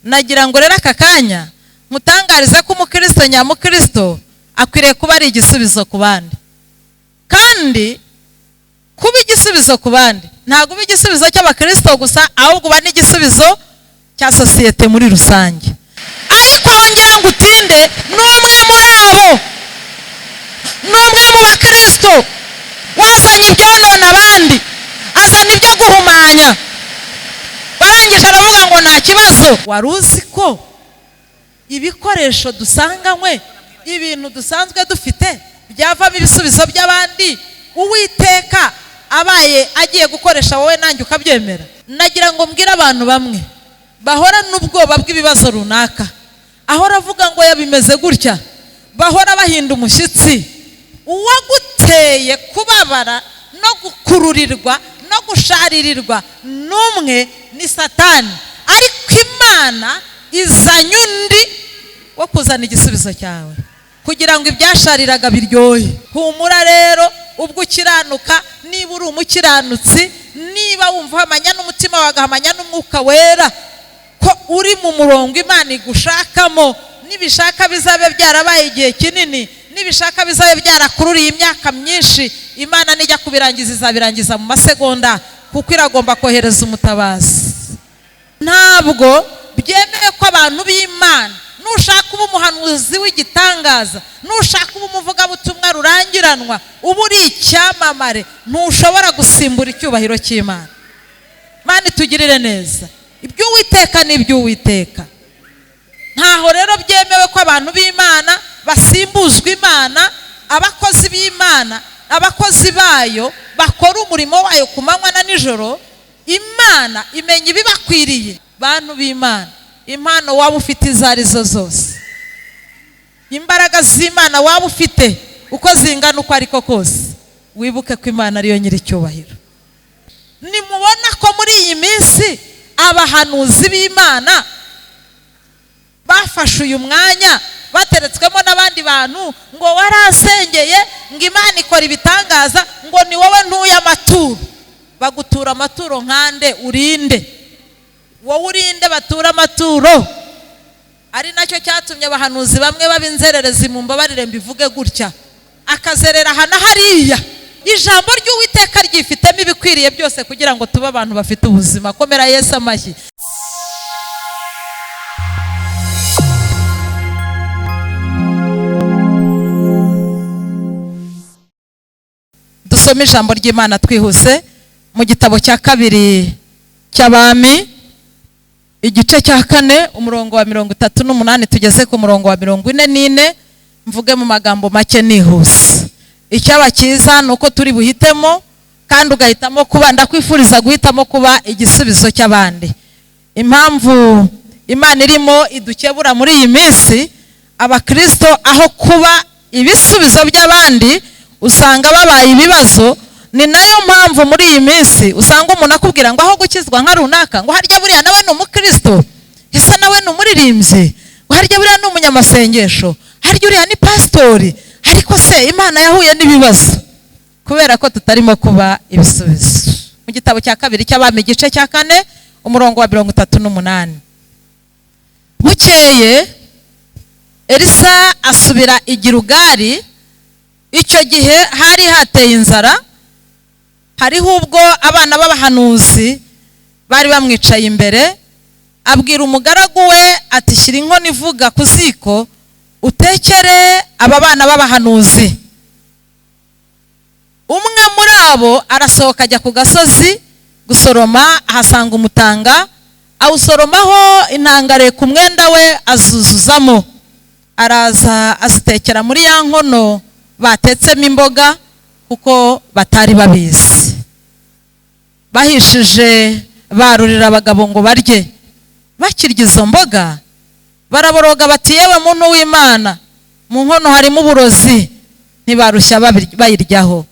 nagira ngo rero aka kanya mutangarize ko umukristo nyamukristo akwiriye kuba ari igisubizo ku bandi, kandi kuba igisubizo ku bandi ntabwo uba igisubizo cy'abakristo gusa, ahubwo uba n'igisubizo cya sosiyete muri rusange. Ariko wongera ngo utinde n'umwe muri abo, n'umwe mu bakristo wazanye ibyonona abandi, azana ibyo guhumanya, barangije aravuga ngo nta kibazo. Wari uzi ko ibikoresho dusanganywe, ibintu dusanzwe dufite byavamo ibisubizo by'abandi, Uwiteka abaye agiye gukoresha wowe nanjye ukabyemera? Nagira ngo mbwire abantu bamwe bahora n'ubwoba bw'ibibazo runaka, ahora avuga ngo yabimeze gutya, bahora bahinda umushyitsi. Uwaguteye kubabara no gukururirwa no gusharirirwa n'umwe ni Satani, ariko Imana izanye undi wo kuzana igisubizo cyawe kugira ngo ibyashariraga biryohe. Humura rero, ubwo ukiranuka, niba uri umukiranutsi, niba wumva uhamanya n'umutima wawe ugahamanya n'umwuka wera ko uri mu murongo Imana igushakamo, nibishaka bizabe byarabaye igihe kinini, nibishaka bizabe byarakururiye imyaka myinshi, Imana nijya kubirangiza izabirangiza mu masegonda, kuko iragomba kohereza umutabazi. Ntabwo byemewe ko abantu b'Imana, nushaka uba umuhanuzi w'igitangaza, nushaka uba umuvugabutumwa rurangiranwa, uba uri icyamamare, ntushobora gusimbura icyubahiro cy'Imana. Imana itugirire neza. Iby'Uwiteka ni iby'Uwiteka. Ntaho rero byemewe ko abantu b'Imana basimbuzwa Imana. Abakozi b'Imana, abakozi bayo bakora umurimo wayo ku manywa na nijoro. Imana imenya ibibakwiriye. Bantu b'Imana, impano waba ufite izo arizo zose, imbaraga z'Imana waba ufite uko zingana uko ariko kose, wibuke ko Imana ariyo nyir'icyubahiro. Nimubona ko muri iyi minsi abahanuzi b'Imana bafashe uyu mwanya bateretswemo n'abandi bantu, ngo warasengeye, ngo Imana ikora ibitangaza, ngo ni wowe ntuye amaturo. Bagutura amaturo nkande? Urinde wowe, urinde batura amaturo. Ari nacyo cyatumye abahanuzi bamwe babinzerereza, mu mbabarire mbivuge gutya, akazerera hana hariya. Ijambo ry'Uwiteka ryifitemo ibikwiriye byose kugira ngo tube abantu bafite ubuzima. Komera Yesu amashyi. Dusome ijambo ry'Imana twihuse mu gitabo cya kabiri cy'Abami, igice cya 4, umurongo wa 38 tugeze ku murongo wa 44. Mvuge mu magambo make nihuse. Icyaba cyiza nuko turi buhitemo, kandi ugahitamo kuba, ndakwifuriza guhitamo kuba igisubizo cy'abandi. Impamvu Imana irimo idukebura muri iyi minsi, abakristo aho kuba ibisubizo by'abandi usanga babaye ibibazo. Ni nayo mpamvu muri iyi minsi usanga umuntu akubwira ngo aho gukizwa nka runaka, ngo harya buriya nawe ni umukristo, ese nawe ni umuririmbyi, ngo harya buriya ni umunyamasengesho, harya uriya ni pastori. Ariko se Imana yahuye n'ibibazo kubera ko tutarimo kuba ibisubizo. Mu gitabo cya kabiri cy'Abami, igice cya 4, umurongo wa 38. Bukeye Elisa asubira i Gilugali. Icyo gihe hari hateye inzara, hariho ubwo abana b'abahanuzi bari bamwicaye imbere. Abwira umugaragu we ati, shyira inkono ivuga ku ziko utekere aba bana b'abahanuzi. Umwe muri abo arasohoka ajya ku gasozi gusoroma, ahasanga umutanga, awusoromaho intangare ku mwenda we azuzuzamo. Araza azitekera muri ya nkono batetsemo imboga, kuko batari babizi. Bahishije barurira abagabo ngo barye. Bakirya izo mboga baraboroga bati, yewe muntu w'Imana, mu nkono harimo uburozi. Ntibarushya bayiryaho.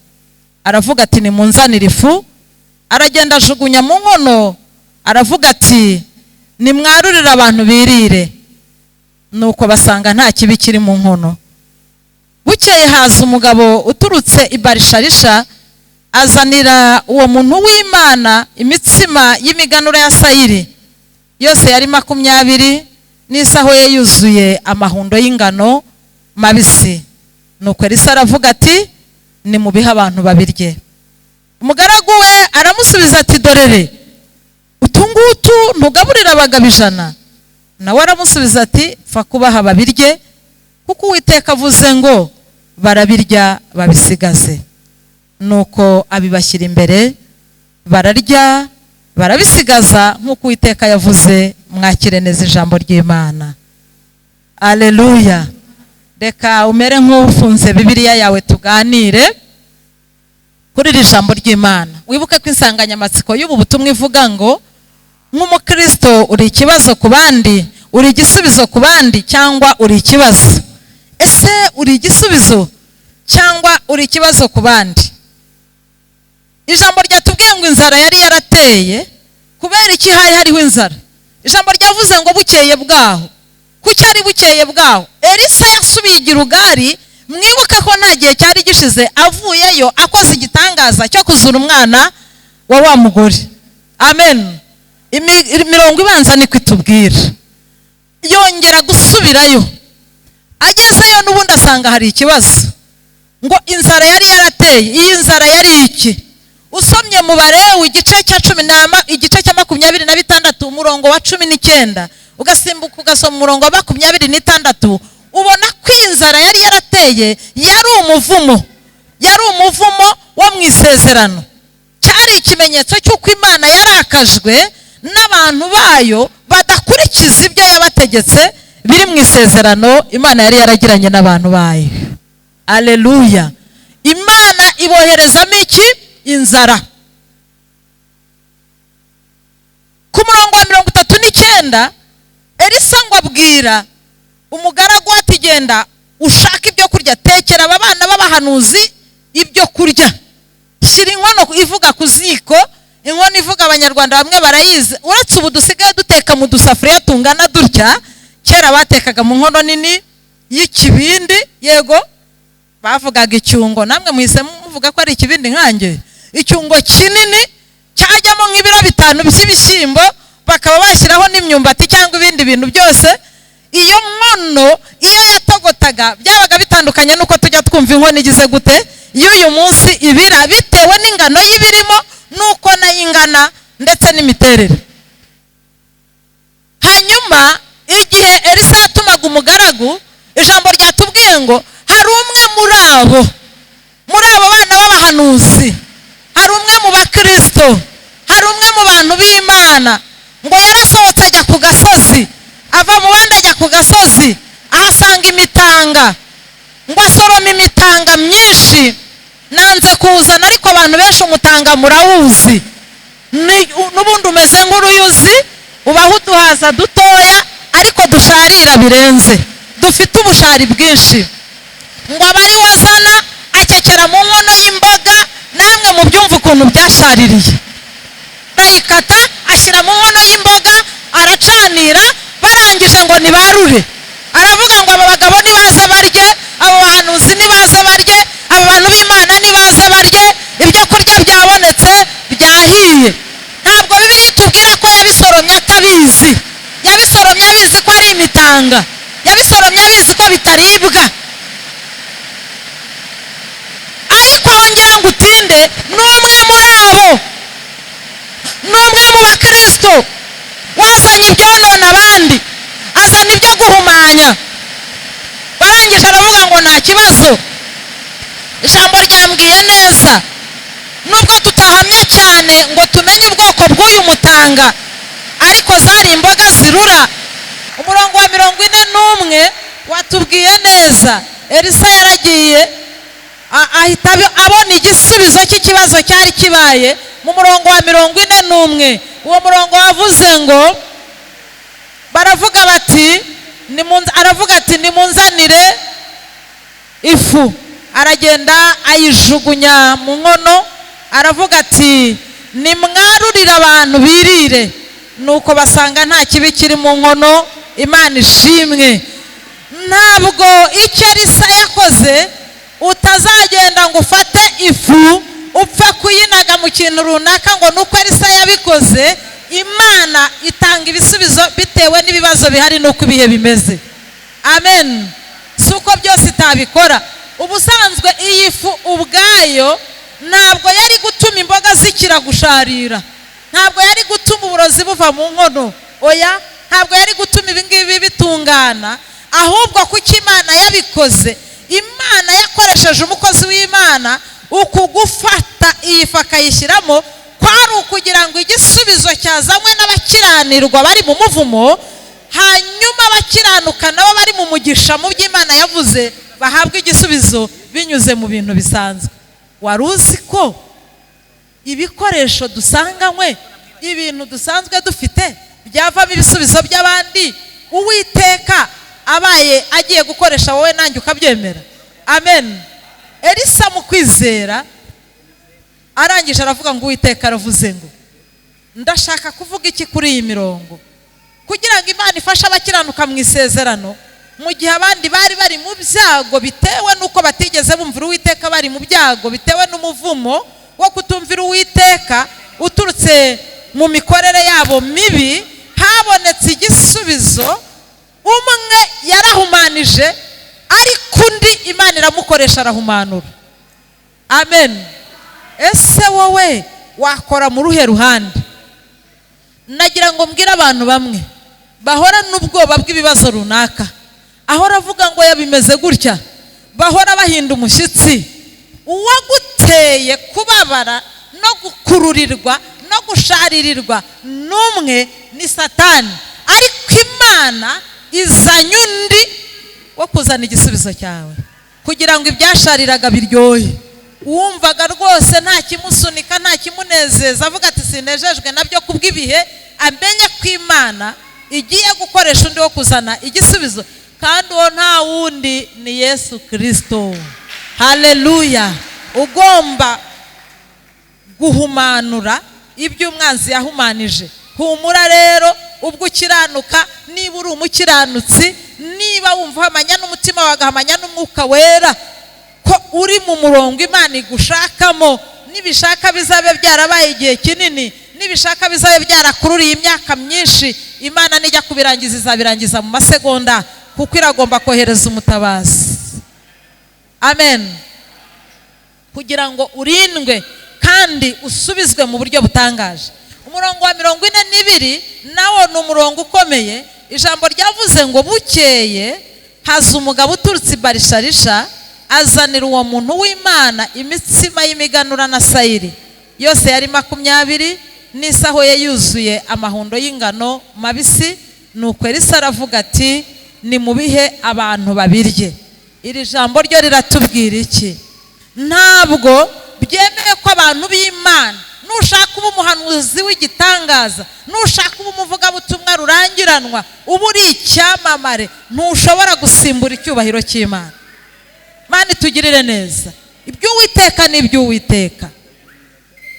Aravuga ati, nimunzanire ifu. Aragenda ajugunya mu nkono, aravuga ati, nimwarurire abantu birire. Nuko basanga nta kibi kiri mu nkono. Bukeye haza umugabo uturutse i Barisharisha, azanira uwo muntu w'Imana imitsima y'imiganura ya sayiri. yose yari 20, n'isaho ye yuzuye amahundo y'ingano mabisi. Nuko Elisa aravuga ati nimubihe abantu babirye. Umugaragu we aramusubiza ati dorere utungutu ntugaburira abagabo 100. Nawe aramusubiza ati fa kubaha babirye kuko Uwiteka avuze ngo barabirya babisigaze. Nuko abibashyira imbere bararya barabisigaza nk'uko Uwiteka yavuze. Mwakire neza ijambo ry'Imana. Aleluya. Reka umere nk'ufunze Bibiliya yawe tuganire kuri iri jambo ry'Imana. Wibuke ko insanganyamatsiko y'ubu butumwa ivuga ngo nk'umukristo uri ikibazo ku bandi, uri igisubizo ku bandi, cyangwa uri ikibazo. Ese uri igisubizo cyangwa uri ikibazo ku bandi? Ijambo ryatubwiye ngo inzara yari yarateye. Kubera iki hari hariho inzara? Ijambo ryavuze ngo bukeye bwaho. Kuki ari bukeye bwaho? Elisa yasubiye i Gilugari. Mwibuke ko nta gihe cyari gishize avuyeyo akoze igitangaza cyo kuzura umwana wa mugore. Amen. Imirongo ibanza niko itubwira. Yongera gusubirayo. Agezeyo n'ubundi asanga hari ikibazo. Ngo inzara yari yarateye. Iyi nzara yari iki? Usomye mu Balewi igice cya 26 umurongo wa 19, ugasimbuka ugasoma umurongo wa 26, ubona ko inzara yari yarateye yari umuvumo. Yari umuvumo wo mu isezerano. Cyari ikimenyetso cy'uko Imana yarakajwe n'abantu bayo badakurikiza ibyo yabategetse biri mu isezerano Imana yari yaragiranye n'abantu bayo. Aleluya. Imana iboherezamo iki? Inzara. Ku murongo wa 39 Elisa ngo abwira umugaragu ati genda ushaka ibyo kurya, tekera aba bana b'abahanuzi ibyo kurya. Shira inkono ivuga ku ziko. Inkono ivuga abanyarwanda bamwe barayizi. Uretse ubu dusigaye duteka mu dusafuriya tungana dutya, kera batekaga mu nkono nini y'ikibindi. Yego bavugaga icyungo, namwe muhise muvuga ko ari ikibindi nkanjye. Icyungo kinini cyajyamo nk'ibiro 5 by'ibishyimbo, bakaba bashyiraho n'imyumbati cyangwa ibindi bintu byose. Iyo nkono iyo yatogotaga byabaga bitandukanye nuko tujya twumva inkono igize gute y'uyu munsi ibira, bitewe n'ingano y'ibirimo nuko nayingana ndetse n'imiterere. Hanyuma igihe Elisa yatumaga umugaragu, ijambo ryatubwiye ngo hari umwe muri abo bana b'abahanuzi, hari umwe mu bakristo, hari umwe mu bantu b'Imana ngo yarasohotse ajya ku gasozi, ava mu bandi ajya ku gasozi, ahasanga imitanga. Ngo asoroma imitanga myinshi. Nanze kuwuzana ariko abantu benshi umutanga murawuzi. N'ubundi umeze nk'uruyuzi, ubaho uduhaza dutoya ariko dusharira birenze, dufite ubushari bwinshi. Ngo abari wazana akekera mu nkono y'imboga, namwe mu byumva ukuntu byashaririye. Arayikata ashyira mu nkono y'imboga, aracanira, barangije ngo nibarure. Aravuga ngo aba bagabo nibaze barye, abo bahanuzi nibaze barye, abo bantu b'Imana nibaze barye, ibyo kurya byabonetse byahiye. Ntabwo Bibiliya itubwira ko yabisoromye atabizi. Yabisoromye abizi ko ari imitanga. Yabisoromye abizi ko bitaribwa. Ariko wongera ngo utinde, n'umwe muri abo, n'umwe mu bakristo wazanye ibyonona abandi, azana ibyo guhumanya. Barangije aravuga ngo nta kibazo. Ijambo ryambwiye neza, nubwo tutahamya cyane ngo tumenye ubwoko bw'uyu mutanga, ariko zari imboga zirura. Umurongo wa 41 watubwiye neza Elisa yaragiye ahita abona igisubizo cy'ikibazo cyari kibaye mu murongo wa 41. Uwo murongo wavuze ngo baravuga bati aravuga ati nimunzanire ifu. Aragenda ayijugunya mu nkono, aravuga ati nimwarurire abantu birire. Nuko basanga nta kibi kiri mu nkono. Imana ishimwe. Ntabwo icyo Elisa yakoze utazagenda ngo ufate ifu upfe kuyinaga mu kintu runaka ngo nuko Elisa yabikoze. Imana itanga ibisubizo bitewe n'ibibazo bihari n'uko ibihe bimeze. Amen. Si uko byose itabikora. Ubusanzwe iyi fu ubwayo ntabwo yari gutuma imboga zikira gusharira, ntabwo yari gutuma uburozi buva mu nkono, oya, ntabwo yari gutuma ibingibi bitungana, ahubwo kuko Imana yabikoze, Imana yakoresheje umukozi w'Imana uku gufata iyi fu akayishyiramo, kwari ukugira ngo igisubizo cyazanywe n'abakiranirwa bari mu muvumo, hanyuma abakiranuka nabo bari mu mugisha mu by'Imana yavuze bahabwa igisubizo binyuze mu bintu bisanzwe. Wari uzi ko ibikoresho dusanganywe, ibintu dusanzwe dufite byavamo ibisubizo by'abandi Uwiteka abaye agiye gukoresha wowe nanjye ukabyemera? Amen. Elisa mu kwizera arangije aravuga ngo Uwiteka aravuze ngo ndashaka kuvuga iki kuri iyi mirongo, kugira ngo Imana ifashe abakiranuka mu isezerano, mu gihe abandi bari bari mu byago bitewe n'uko batigeze bumvira Uwiteka, bari mu byago bitewe n'umuvumo wo kutumvira Uwiteka uturutse mu mikorere yabo mibi. Habonetse igisubizo, umwe yarahumanije ariko undi Imana iramukoresha arahumanura. Amen. Ese wowe wakora mu ruhe ruhande? Nagira ngo mbwire abantu bamwe bahora n'ubwoba bw'ibibazo runaka, ahora avuga ngo yabimeze gutya, bahora bahinda umushyitsi. Uwaguteye kubabara no gukururirwa no gusharirirwa n'umwe ni Satani, ariko Imana izanye undi wo kuzana igisubizo cyawe kugira ngo ibyashariraga biryohe. Uwumvaga rwose nta kimusunika nta kimunezeza, avuga ati sinejejwe nabyo kubw'ibihe, amenye ko Imana igiye gukoresha undi wo kuzana igisubizo, kandi uwo nta wundi ni Yesu Kristo. Haleluya. Ugomba guhumanura ibyo umwanzi yahumanije. Humura rero ubwo ukiranuka, niba uri umukiranutsi, niba wumva uhamanya n'umutima wagahamanya n'umwuka wera ko uri mu murongo Imana igushakamo, nibishaka bizabe byarabaye igihe kinini, nibishaka bizabe byarakururiye imyaka myinshi, Imana nijya kubirangiza izabirangiza mu masegonda, kuko iragomba kohereza umutabazi. Amen. Kugira ngo urindwe kandi usubizwe mu buryo butangaje. Umurongo wa 42 nawo ni umurongo ukomeye. Ijambo ryavuze ngo bukeye haza umugabo uturutse Barisharisha, azanira uwo muntu w'Imana imitsima y'imiganura na sayiri, yose yari 20, n'isaho ye yuzuye amahundo y'ingano mabisi. Nuko Elisa aravuga ati nimubihe abantu babirye. Iri jambo ryo riratubwira iki? Ntabwo byemeye ko abantu b'Imana, nushaka uba umuhanuzi w'igitangaza, nushaka uba umuvugabutumwa rurangiranwa, uba uri icyamamare, ntushobora gusimbura icyubahiro cy'Imana. Imana itugirire neza. Iby'Uwiteka ni iby'Uwiteka.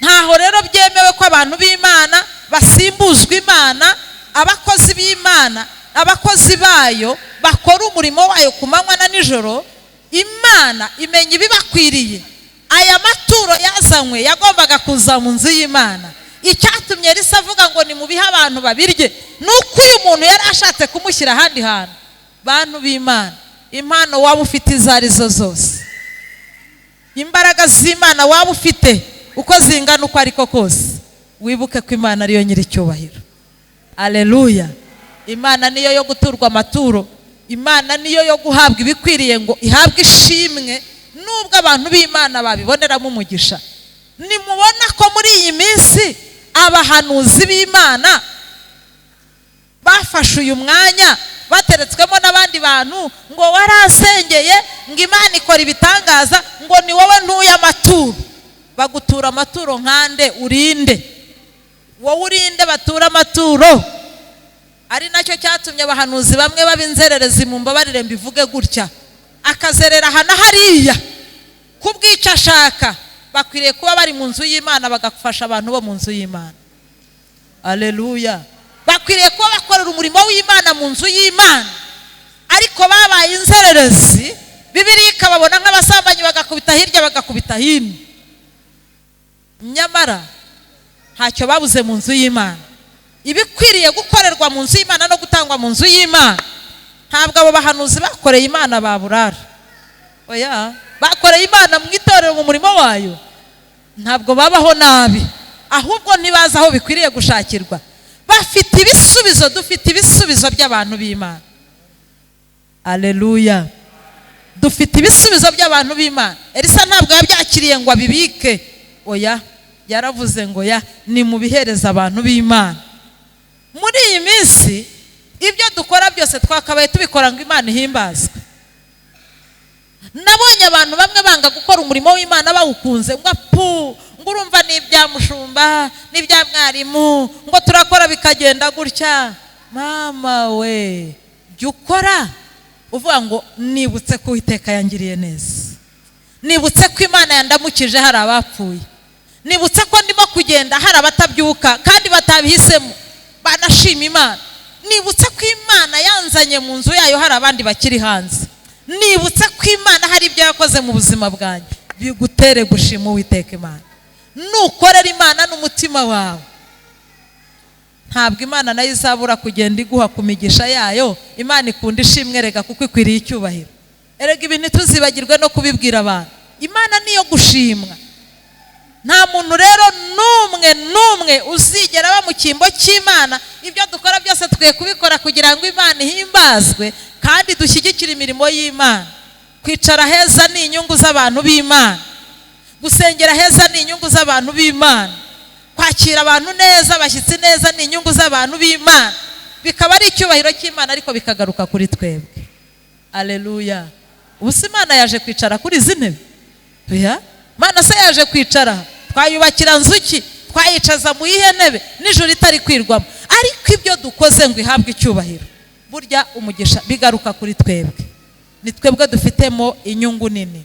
Ntaho rero byemewe ko abantu b'Imana basimbuzwa Imana. Abakozi b'Imana, abakozi bayo bakora umurimo wayo ku manywa na nijoro. Imana imenya ibibakwiriye. Aya maturo yazanywe yagombaga kuza mu nzu y'Imana. Icyatumye Elisa avuga ngo nimubihe abantu babirye, nuko uyu muntu yari ashatse kumushyira ahandi hantu. Bantu b'Imana, impano waba ufite izo arizo zose, imbaraga z'Imana waba ufite uko zingana uko ariko kose, wibuke ko Imana ariyo nyiricyubahiro. Aleluya. Imana niyo yo guturwa amaturo, Imana niyo yo guhabwa ibikwiriye ngo ihabwe ishimwe, nubwo abantu b'Imana babiboneramo umugisha. Nimubona ko muri iyi minsi abahanuzi b'Imana bafashe uyu mwanya bateretswemo n'abandi bantu, ngo warasengeye ngo Imana ikora ibitangaza, ngo ni wowe ntuye amaturo. Bagutura amaturo nkande? Urinde wowe, urinde batura amaturo. Ari nacyo cyatumye abahanuzi bamwe babinzererezi, mu mbabarire mbivuge gutya, akazerera hana hariya kubwica ashaka. Bakwiriye kuba bari mu nzu y'Imana bagafasha abantu bo mu nzu y'Imana. Aleluya. Bakwiriye kuba bakorera umurimo w'Imana mu nzu y'Imana, ariko babaye inzererezi. Bibiliya ikababona nk'abasambanyi, bagakubita hirya bagakubita hino. Nyamara ntacyo babuze mu nzu y'Imana. ibikwiriye gukorerwa mu nzu y'Imana no gutangwa mu nzu y'Imana. Ntabwo abo bahanuzi bakoreye Imana baburara, oya, bakoreye Imana mu itorero mu murimo wayo. Ntabwo babaho nabi, ahubwo ntibazi aho bikwiriye gushakirwa. Bafite ibisubizo, dufite ibisubizo by'abantu b'Imana. Aleluya, dufite ibisubizo by'abantu b'Imana. Elisa ntabwo yabyakiriye ngo abibike, oya, yaravuze ngo ya ni mu bihereza abantu b'Imana. Muri iyi minsi ibyo dukora byose twakabaye tubikora ngo Imana ihimbazwe. Nabonye abantu bamwe banga gukora umurimo w'Imana bawukunze, ngo urumva ni ibya mushumba, ni ibya mwarimu, ngo turakora bikagenda gutya. Mama we, jya ukora uvuga ngo nibutse ko Uwiteka yangiriye neza, nibutse ko Imana yandamukije hari abapfuye, nibutse ko ndimo kugenda hari abatabyuka kandi batabihisemo banashima Imana, nibutse ko Imana yanzanye mu nzu yayo hari abandi bakiri hanze, nibutse ko Imana hari ibyo yakoze mu buzima bwanjye. Bigutere gushima Uwiteka Imana. Nukorera Imana n'umutima wawe, ntabwo Imana nayo izabura kugenda iguha ku migisha yayo. Imana ikunda ishimwe rega kuko ikwiriye icyubahiro. Erega ibintu tuzibagirwe no kubibwira abantu, Imana niyo gushimwa. Nta muntu rero n'umwe uzigera aba mu cyimbo cy'Imana. Ibyo dukora byose tukwiye kubikora kugira ngo Imana ihimbazwe kandi dushyigikire imirimo y'Imana. Kwicara heza ni inyungu z'abantu b'Imana, gusengera heza ni inyungu z'abantu b'Imana, kwakira abantu neza, abashyitsi neza ni inyungu z'abantu b'Imana. Bikaba ari icyubahiro cy'Imana ariko bikagaruka kuri twebwe. Aleluya. Ubuse Imana yaje kwicara kuri izi ntebe? Oya, Imana se yaje kwicara? Twayubakira nzuki, twayicaza mu yihe ntebe nijoro itari kwirwamo? Ariko ibyo dukoze ngo ihabwe icyubahiro, burya umugisha bigaruka kuri twebwe. Ni twebwe dufitemo inyungu nini.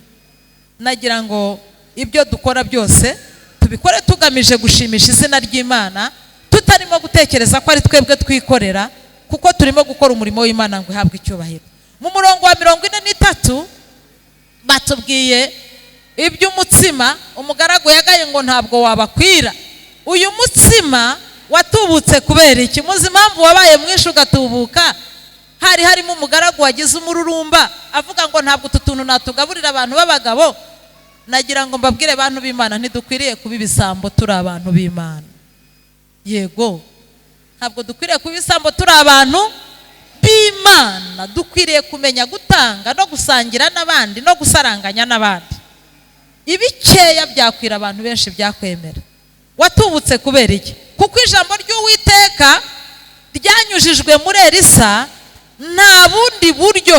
Nagira ngo ibyo dukora byose tubikore tugamije gushimisha izina ry'Imana, tutarimo gutekereza ko ari twebwe twikorera, kuko turimo gukora umurimo w'Imana ngo ihabwe icyubahiro. Mu murongo wa 43 batubwiye iby'umutsima umugaragu yagaye ngo ntabwo wabakwira. Uyu mutsima watubutse kubera iki? Muzi impamvu wabaye mwinshi ugatubuka? Hari harimo umugaragu wagize umururumba avuga ngo ntabwo utu tuntu natugaburira abantu b'abagabo. Nagira ngo mbabwire abantu b'Imana, ntidukwiriye kuba ibisambo turi abantu b'Imana. Yego, ntabwo dukwiriye kuba ibisambo turi abantu b'Imana. Dukwiriye kumenya gutanga no gusangira n'abandi no gusaranganya n'abandi. Ibikeya byakwira abantu benshi byakwemera. Watubutse kubera iki? Kuko ijambo ry'Uwiteka ryanyujijwe muri Elisa, nta bundi buryo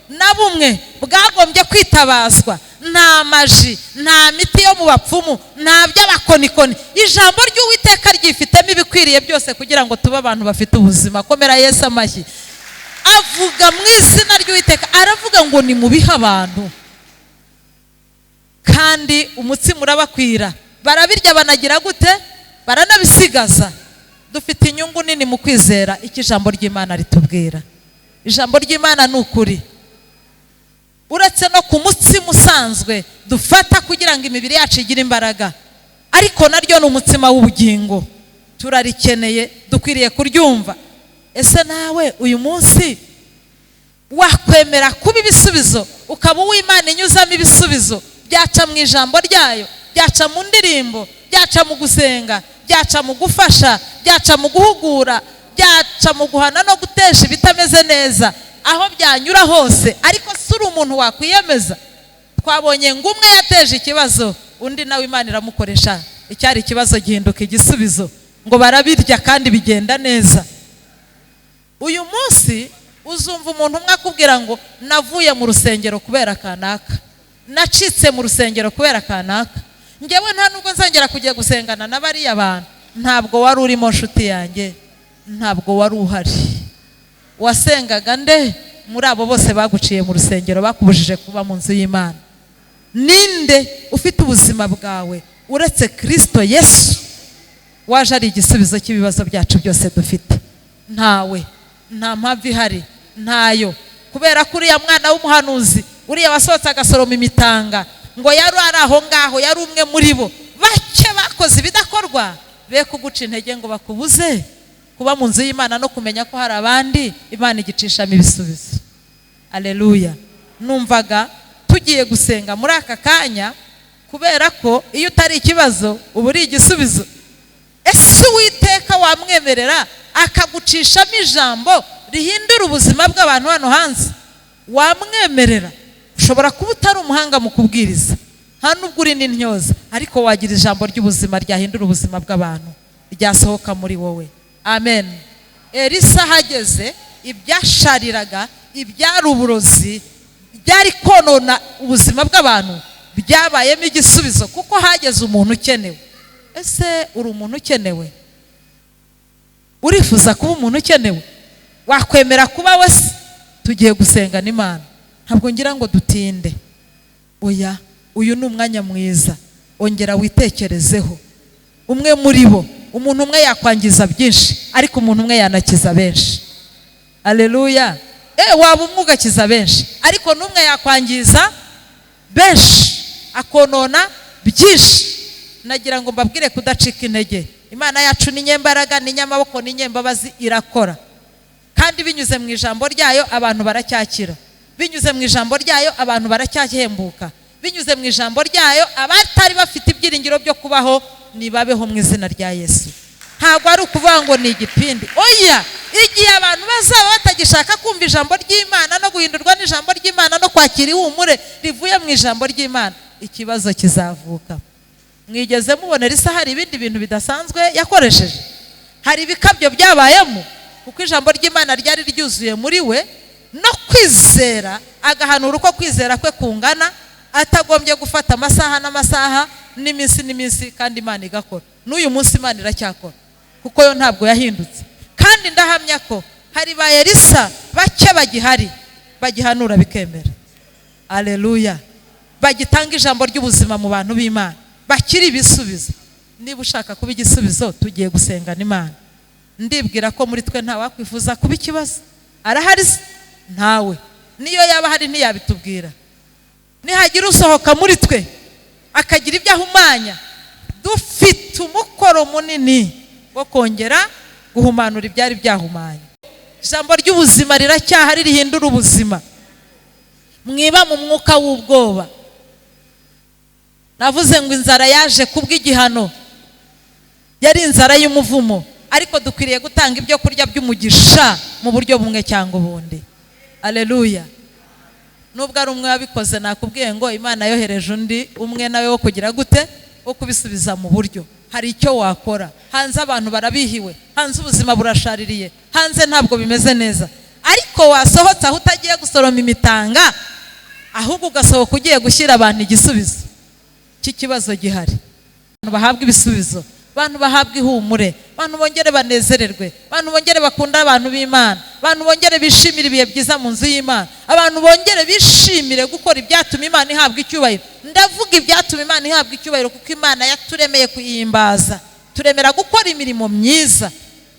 na bumwe bwagombye kwitabazwa, nta maji, nta miti yo mu bapfumu, nta by'abakonikoni. Ijambo ry'Uwiteka ryifitemo ibikwiriye byose kugira ngo tube abantu bafite ubuzima. Komera Yesu amashyi. Avuga mu izina ry'Uwiteka, aravuga ngo ni mubihe abantu, kandi umutsima urabakwira. Barabirya banagira gute? Baranabisigaza. Dufite inyungu nini mu kwizera iki ijambo ry'Imana ritubwira. Ijambo ry'Imana ni ukuri. Uretse no ku mutsima usanzwe dufata kugira ngo imibiri yacu igire imbaraga, ariko naryo ni umutsima w'ubugingo. Turarikeneye, dukwiriye kuryumva. Ese nawe uyu munsi wakwemera kuba ibisubizo, ukaba uw'Imana inyuzamo ibisubizo? Byaca mu ijambo ryayo, byaca mu ndirimbo, byaca mu gusenga, byaca mu gufasha, byaca mu guhugura, byaca mu guhana no gutesha ibitameze neza. Aho byanyura hose. Ariko si uri umuntu wakwiyemeza. Twabonye ngo umwe yateje ikibazo, undi nawe Imana iramukoresha icyari ikibazo gihinduka igisubizo, ngo barabirya kandi bigenda neza. Uyu munsi uzumva umuntu umwe akubwira ngo navuye mu rusengero kubera kanaka, nacitse mu rusengero kubera kanaka, njyewe nta nubwo nzongera kujya gusengana na bariya bantu. Ntabwo wari urimo nshuti yanjye, ntabwo wari uhari. Wasengaga nde muri abo bose baguciye mu rusengero bakubujije kuba mu nzu y'Imana? Ninde ufite ubuzima bwawe uretse Kristo Yesu waje ari igisubizo cy'ibibazo byacu byose dufite? Ntawe. Nta mpamvu ihari, ntayo. Kubera ko uriya mwana w'umuhanuzi, uriya wasohotse agasoroma imitanga, ngo yari ari aho ngaho, yari umwe muri bo. Bake bakoze ibidakorwa be kuguca intege ngo bakubuze kuba mu nzu y'Imana no kumenya ko hari abandi Imana igicishamo ibisubizo. Aleluya. Numvaga tugiye gusenga muri aka kanya kubera ko iyo utari ikibazo uba uri igisubizo. Ese Uwiteka wamwemerera akagucishamo ijambo rihindura ubuzima bw'abantu hano hanze? Wamwemerera? Ushobora kuba utari umuhanga mu kubwiriza, nta nubwo uri n'intyoza, ariko wagira ijambo ry'ubuzima ryahindura ubuzima bw'abantu, ryasohoka muri wowe. Amen. Elisa hageze, ibyashariraga, ibyari uburozi, byari konona ubuzima bw'abantu, byabayemo igisubizo kuko hageze umuntu ukenewe. Ese uri umuntu ukenewe? Urifuza kuba umuntu ukenewe? Wakwemera kuba we se? Tugiye gusenga n'Imana. Ntabwo ngira ngo dutinde. Oya, uyu ni umwanya mwiza. Ongera witekerezeho. Umwe muri bo, umuntu umwe yakwangiza byinshi, ariko umuntu umwe yanakiza benshi. Aleluya. Waba umwe ugakiza benshi, ariko n'umwe yakwangiza benshi, akonona byinshi. Nagira ngo mbabwire kudacika intege. Imana yacu ni nyembaraga, ni nyamaboko, ni nyembabazi, irakora. Kandi binyuze mu ijambo ryayo abantu baracyakira. Binyuze mu ijambo ryayo abantu baracyahembuka. Binyuze mu ijambo ryayo abatari bafite ibyiringiro byo kubaho nibabeho mu izina rya Yesu. Ntabwo ari ukuvuga ngo ni igipindi. Oya, igihe abantu bazaba batagishaka kumva ijambo ry'Imana no guhindurwa n'ijambo ry'Imana no kwakira ihumure rivuye mu ijambo ry'Imana, ikibazo kizavuka. Mwigeze mubonera Elisa hari ibindi bintu bidasanzwe yakoresheje? Hari ibikabyo byabayemo kuko ijambo ry'Imana ryari ryuzuye muri we, no kwizera, agahanura uko kwizera kwe kungana, atagombye gufata amasaha n'amasaha n'iminsi n'iminsi, kandi Imana igakora. N'uyu munsi Imana iracyakora kuko yo ntabwo yahindutse. Kandi ndahamya ko hari ba Elisa bake bagihari bagihanura bikemera. Aleluya. Bagitanga ijambo ry'ubuzima mu bantu b'Imana, bakiri ibisubizo. Niba ushaka kuba igisubizo, tugiye gusenga n'Imana. Ndibwira ko muri twe nta wakwifuza kuba ikibazo. Arahari? Ntawe. Niyo yaba hari ntiyabitubwira. Nihagira usohoka muri twe akagira ibyo ahumanya, dufite umukoro munini wo kongera guhumanura ibyari byahumanye. Ijambo ry'ubuzima riracyahari, rihindura ubuzima. Mwiba mu mwuka w'ubwoba. Navuze ngo inzara yaje kubw'igihano, yari inzara y'umuvumo, ariko dukwiriye gutanga ibyo kurya by'umugisha mu buryo bumwe cyangwa ubundi. Aleluya. Nubwo ari umwe wabikoze, nakubwiye ngo Imana yohereje undi umwe nawe wo kugira gute, wo kubisubiza mu buryo. Hari icyo wakora. Hanze abantu barabihiwe, hanze ubuzima burashaririye, hanze ntabwo bimeze neza, ariko wasohotse aho utagiye gusoroma imitanga, ahubwo ugasohoka ugiye gushyira abantu igisubizo cy'ikibazo gihari. Abantu bahabwa ibisubizo, abantu bahabwa ihumure, abantu bongere banezererwe, abantu bongere bakunda abantu b'Imana, abantu bongere bishimire ibihe byiza mu nzu y'Imana, abantu bongere bishimire gukora ibyatuma Imana ihabwa icyubahiro. Ndavuga ibyatuma Imana ihabwa icyubahiro kuko Imana yaturemeye kuyihimbaza, turemera gukora imirimo myiza.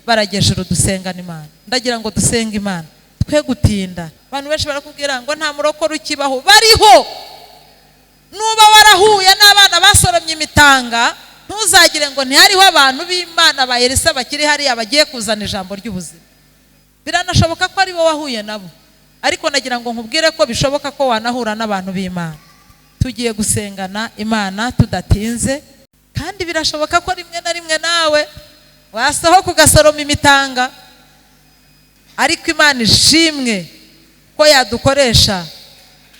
Baragejuru dusenga n'Imana. Ndagira ngo dusenge Imana, twe gutinda. Abantu benshi barakubwira ngo nta murokore ukibaho. Bariho. Nuba warahuye n'abana basoromye imitanga, ntuzagire ngo ntihariho abantu b'Imana ba Elisa bakiri hariya bagiye kuzana ijambo ry'ubuzima. Biranashoboka ko ari bo wahuye nabo, ariko nagira ngo nkubwire ko bishoboka ko wanahura n'abantu b'Imana. Tugiye gusengana Imana tudatinze, kandi birashoboka ko rimwe na rimwe nawe wasohoka ugasoroma imitanga, ariko Imana ishimwe ko yadukoresha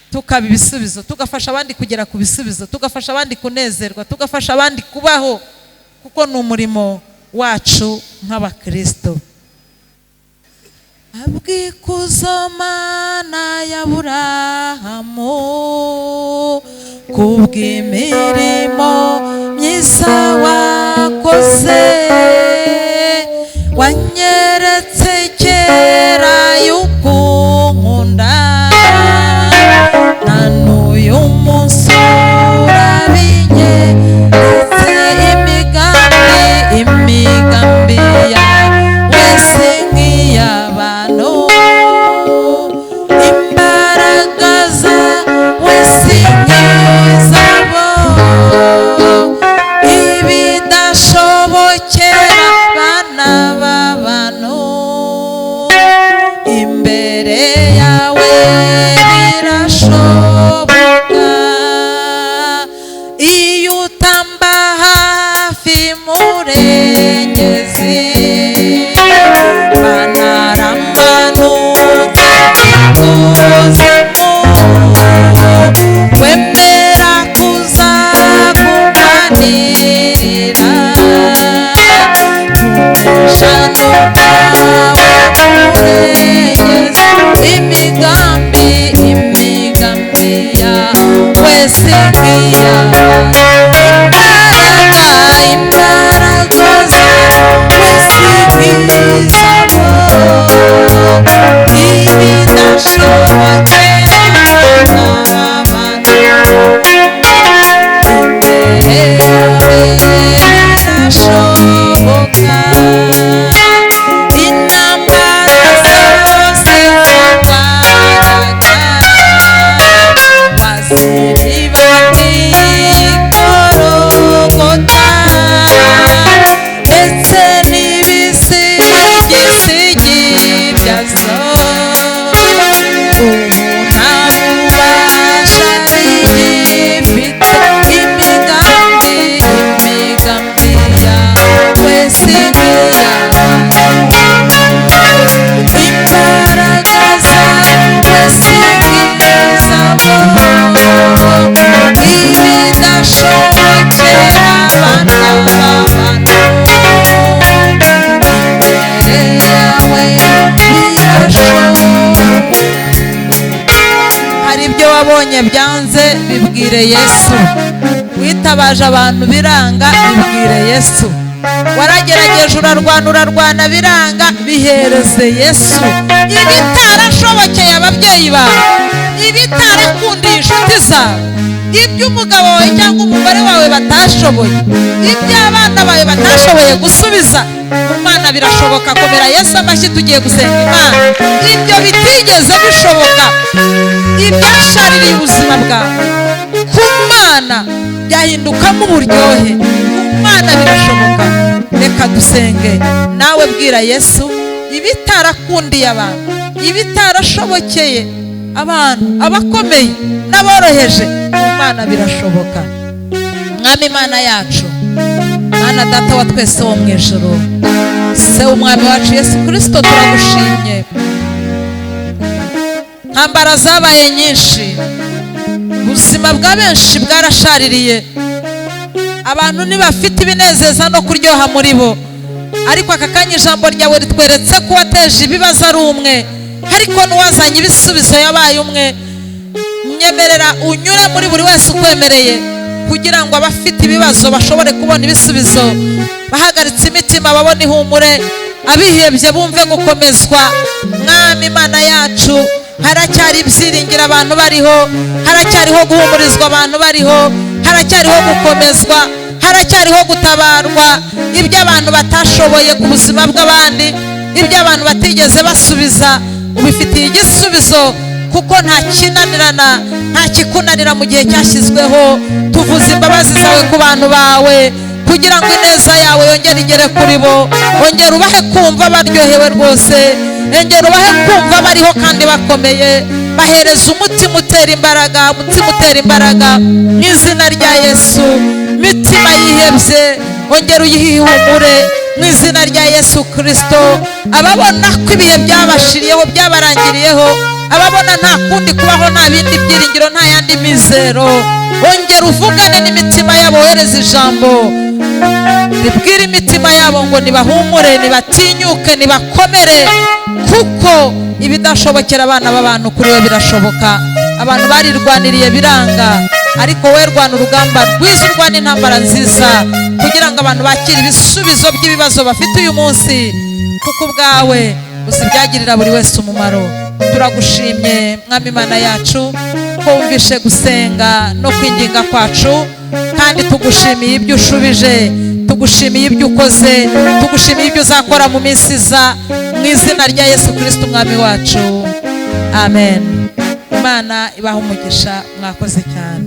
tukaba ibisubizo, tugafasha abandi kugera ku bisubizo, tugafasha abandi kunezerwa, tugafasha abandi kubaho, kuko ni umurimo wacu nk'abakristo. Abwikuzo Mana ya Aburahamu, kubw'imirimo myiza wakoze, wanyeretse kera yuko unkunda, n'uyu munsi urabinyeretse. Imigambi yawe si nk'iy'abantu, imbaraga zawe si nk'izabo, ibidashobokera ubu nta bubasha rigifite, imigambi yawe si nk'iy'abantu, imbaraga zawe si nk'iz'abo, ibidashobokera abana b'abantu imbere yawe birashoboka. Hari ibyo wabonye byanze, bibwire Yesu. Witabaje abantu biranga, bibwire Yesu. Waragerageje urarwana biranga, bihereze Yesu. Ibitarashobokeye ababyeyi bawe, ibitarakundiye inshuti zawe, ibyo umugabo wawe cyangwa umugore wawe batashoboye, ibyo abana bawe batashoboye gusubiza, Imana birashoboka. Komera Yesu amashyi, tugiye gusenga Imana. Ibyo bitigeze bishoboka, ibyashaririye ubuzima bwawe, ku Mana byahindukamo uburyohe, ku Mana birashoboka. Reka dusenge. Nawe bwira Yesu ibitarakundiye abantu, ibitarashobokeye abantu, abakomeye n'aboroheje, Imana birashoboka. Mwami Imana yacu, Mana Data wa twese wo mu ijuru, se w'umwami wacu Yesu Kristo, turagushimye. Ntambara zabaye nyinshi, ubuzima bwa benshi bwarashaririye, abantu ntibafite ibinezeza no kuryoha muri bo. Ariko aka kanya ijambo ryawe ritweretse ko wateje ibibazo ari umwe, ariko n'uwazanye ibisubizo yabaye umwe. Nyemerera unyure muri buri wese ukwemereye, kugira ngo abafite ibibazo bashobore kubona ibisubizo, bahagaritse imitima babone ihumure, abihebye bumve gukomezwa. Mwami Imana yacu, haracyari ibyiringiro abantu bariho, haracyariho guhumurizwa abantu bariho, haracyariho gukomezwa, haracyariho gutabarwa. Ibyo abantu batashoboye ku buzima bw'abandi, ibyo abantu batigeze basubiza, ubifitiye igisubizo, kuko nta kinanirana, nta kikunanira mu gihe cyashyizweho. Tuvuze imbabazi zawe ku bantu bawe, kugira ngo ineza yawe yongere igere kuri bo. Ongera ubahe kumva baryohewe rwose, ongera ubahe kumva bariho kandi bakomeye. Bahereza umutima utera imbaraga, umutima utera imbaraga mu izina rya Yesu. Mitima yihebye, ongera uyihumure mu izina rya Yesu Kristo. Ababona ko ibihe byabashiriyeho, byabarangiriyeho, ababona nta kundi kubaho, nta bindi byiringiro, nta yandi mizero, ongera uvugane n'imitima yabo, wohereza ijambo ribwira imitima yabo ngo nibahumure, nibatinyuke, nibakomere, kuko ibidashobokera abana b'abantu kuri we birashoboka. Abantu barirwaniriye biranga, ariko we rwana urugamba rwiza, urwana intambara nziza, kugira ngo abantu bakire ibisubizo by'ibibazo bafite uyu munsi, kuko ubwawe uzi ibyagirira buri wese umumaro. Turagushimye Mwami Imana yacu, ko wumvishe gusenga no kwinginga kwacu, kandi tugushimiye ibyo ushubije, tugushimiye ibyo ukoze, tugushimiye ibyo uzakora mu minsi iza, mu izina rya Yesu Kristo Umwami wacu, amen. Imana ibahe umugisha, mwakoze cyane.